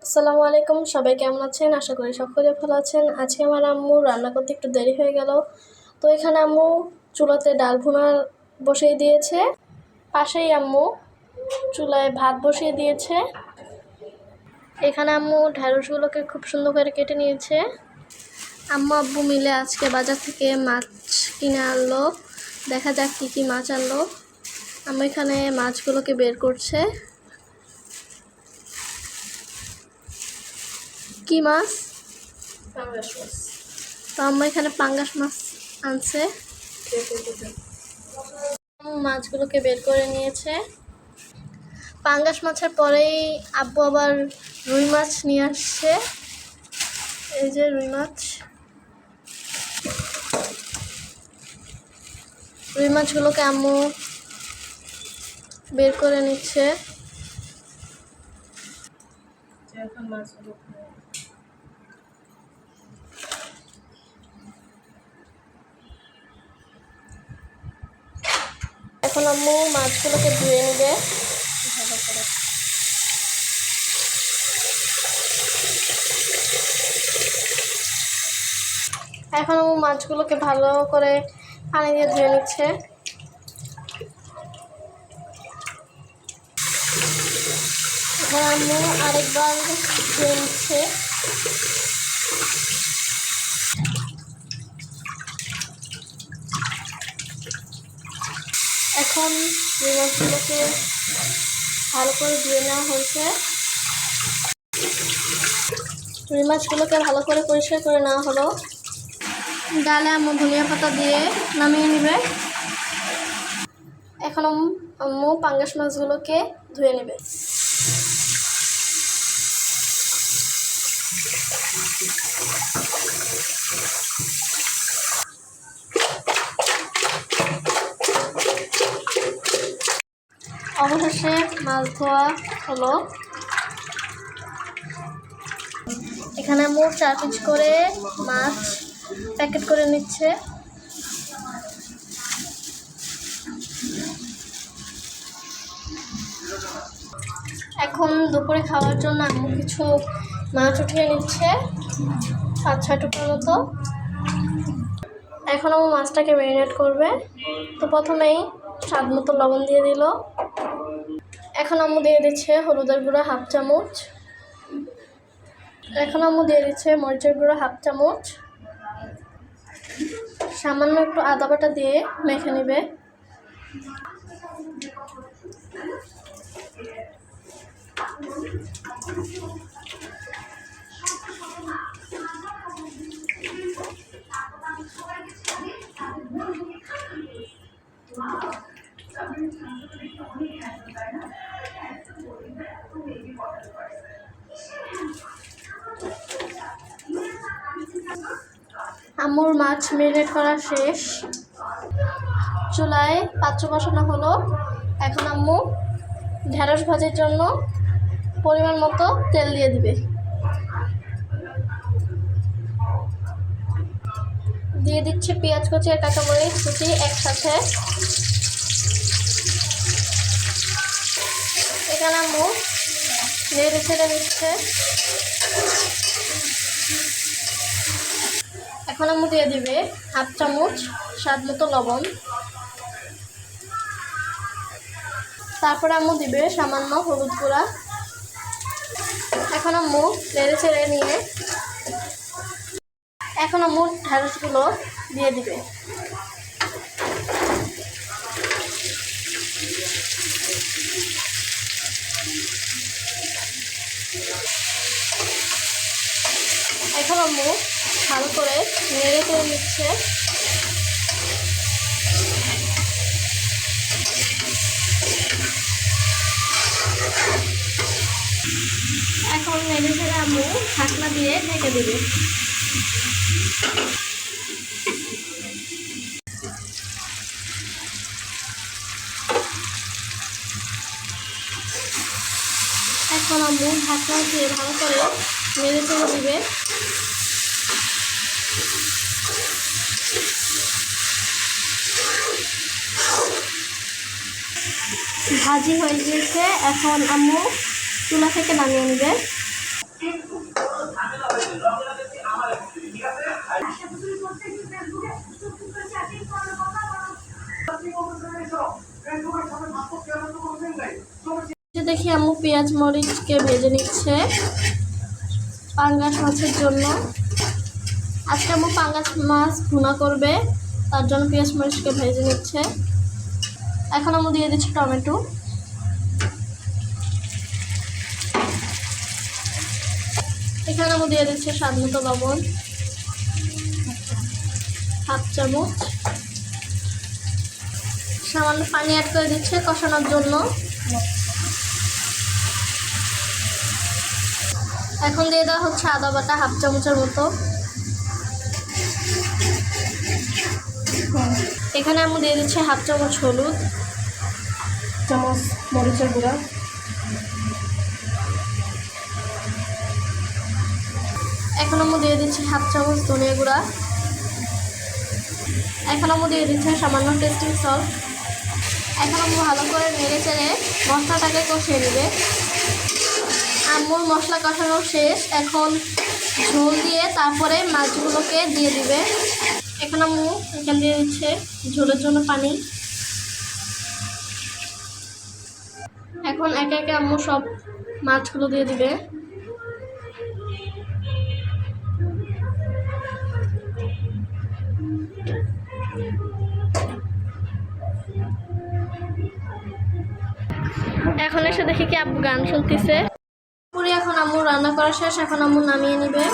আসসালামু আলাইকুম, সবাই কেমন আছেন? আশা করি সকলে ভালো আছেন। আজকে আমার আম্মু রান্না করতে একটু দেরি হয়ে গেল, তো এখানে আম্মু চুলাতে ডাল ভুনা বসিয়ে দিয়েছে। পাশেই আম্মু চুলায় ভাত বসিয়ে দিয়েছে। এখানে আম্মু ঢেঁড়সগুলোকে খুব সুন্দর করে কেটে নিয়েছে। আম্মু আব্বু মিলে আজকে বাজার থেকে মাছ কিনে আনলো। দেখা যাক কী কী মাছ আনলো। আম্মু এখানে মাছগুলোকে বের করছে। কি মাছ? পাঙ্গাস মাছ। তো আম্মা এখানে পাঙ্গাস মাছ আনছে। মাছগুলোকে বের করে নিয়েছে। পাঙ্গাস মাছের পরেই আব্বু আবার রুই মাছ নিয়ে আসছে। এই যে রুই মাছ। রুই মাছগুলোকে আম্মু বের করে নিচ্ছে। এখন আম্মু মাছগুলোকে ধুয়ে নেবে ভালো করে। এখন আম্মু মাছগুলোকে ভালো করে পানি দিয়ে ধুয়ে নিচ্ছে। এখন আম্মু আরেকবার ধুয়ে নিচ্ছে। এখন রুই মাছগুলোকে ভালো করে ধুয়ে নেওয়া হয়েছে। রুই মাছগুলোকে ভালো করে পরিষ্কার করে নেওয়া হলো। ডালে আম্মু ধনিয়া পাতা দিয়ে নামিয়ে নেবে। এখন আম্মু পাঙ্গাস মাছগুলোকে ধুয়ে নেবে। অবশেষে মাছ ধোয়া হলো। এখানে আম্মু 4 পিস করে মাছ প্যাকেট করে নিচ্ছে। এখন দুপুরে খাওয়ার জন্য আম্মু কিছু মাছ উঠিয়ে নিচ্ছে, 5-6 টুকরোর মতো। এখন আম্মু মাছটাকে ম্যারিনেট করবে। তো প্রথমেই স্বাদ মতো লবণ দিয়ে দিল। এখন আম্মু দিয়ে দিচ্ছে হলুদের গুঁড়া 1/2 চামচ। এখন আম্মু দিয়ে দিচ্ছে মরিচের গুঁড়ো 1/2 চামচ। সামান্য একটু আদা বাটা দিয়ে মেখে নেবে। আম্মুর মাছ ম্যারিনেট করা শেষ। চুলায় পাত্র বসানো হলো। এখন আম্মু ঢেঁড়স ভাজির জন্য পরিমাণ মতো তেল দিয়ে দিবে। দিয়ে দিচ্ছে পেঁয়াজ কুচি আর কাঁচামরিচ কুচি একসাথে। এখানে আম্মু নেড়ে ছেড়ে নিচ্ছে। এখন আম্মু দিয়ে দিবে 1/2 চামচ স্বাদ মতো লবণ। তারপর আম্মু দিবে সামান্য হলুদ গুঁড়া। এখন আম্মু নেড়ে ছেড়ে নিয়ে এখন আম্মু ঢেঁড়সগুলো দিয়ে দিবে। এখন আম্মু ভালো করে নেড়ে চেড়ে নিচ্ছে। এখন নেড়ে চেড়ে আম্মু ঢাকনা দিয়ে ঢেকে দেবে। এখন আম্মু ঢাকনা দিয়ে ভালো করে নেড়ে চেড়ে দিবে। ভাজি হয়ে গিয়েছে। এখন আম্মু চুলা থেকে নামিয়ে নেবে। দেখি আম্মু পেঁয়াজ মরিচকে ভেজে নিচ্ছে পাঙ্গাস মাছের জন্য। আজকে আম্মু পাঙ্গাস মাছ ভুনা করবে, তার জন্য পেঁয়াজ মরিচকে ভেজে নিচ্ছে। এখন আম্মু দিয়ে দিচ্ছে টমেটো। এখানে আম্মু দিয়ে দিচ্ছে স্বাদ মতো লবণ, 1/2 চামচ। সামান্য পানি অ্যাড করে দিচ্ছে কষানোর জন্য। এখন দিয়ে দেওয়া হচ্ছে আদা বাটা 1/2 চামচের মতো। এখানে আম্মু দিয়ে দিচ্ছে 1/2 চামচ হলুদ, চামচ মরিচের গুঁড়া, এখন আম্মু দিয়ে দিচ্ছে 1/2 চামচ ধনিয়া গুঁড়া। এখন আম্মু দিয়ে দিচ্ছে সামান্য টেস্টিং সল্ট। এখন আম্মু ভালো করে নেড়ে চেড়ে মশলাটাকে কষিয়ে নেবে। আম্মুর মশলা কষানো শেষ, এখন ঝোল দিয়ে তারপরে মাছগুলোকে দিয়ে দিবে। এখন আম্মু এখানে দিয়ে দিচ্ছে ঝোলের জন্য পানি। এখন একে একে আম্মু সব মাছগুলো দিয়ে দিবে। এখন এসে দেখি কি আব্বু গান শুনতেছে। পুরি এখন আম্মু রান্না করা শেষ, এখন আম্মু নামিয়ে নিবে।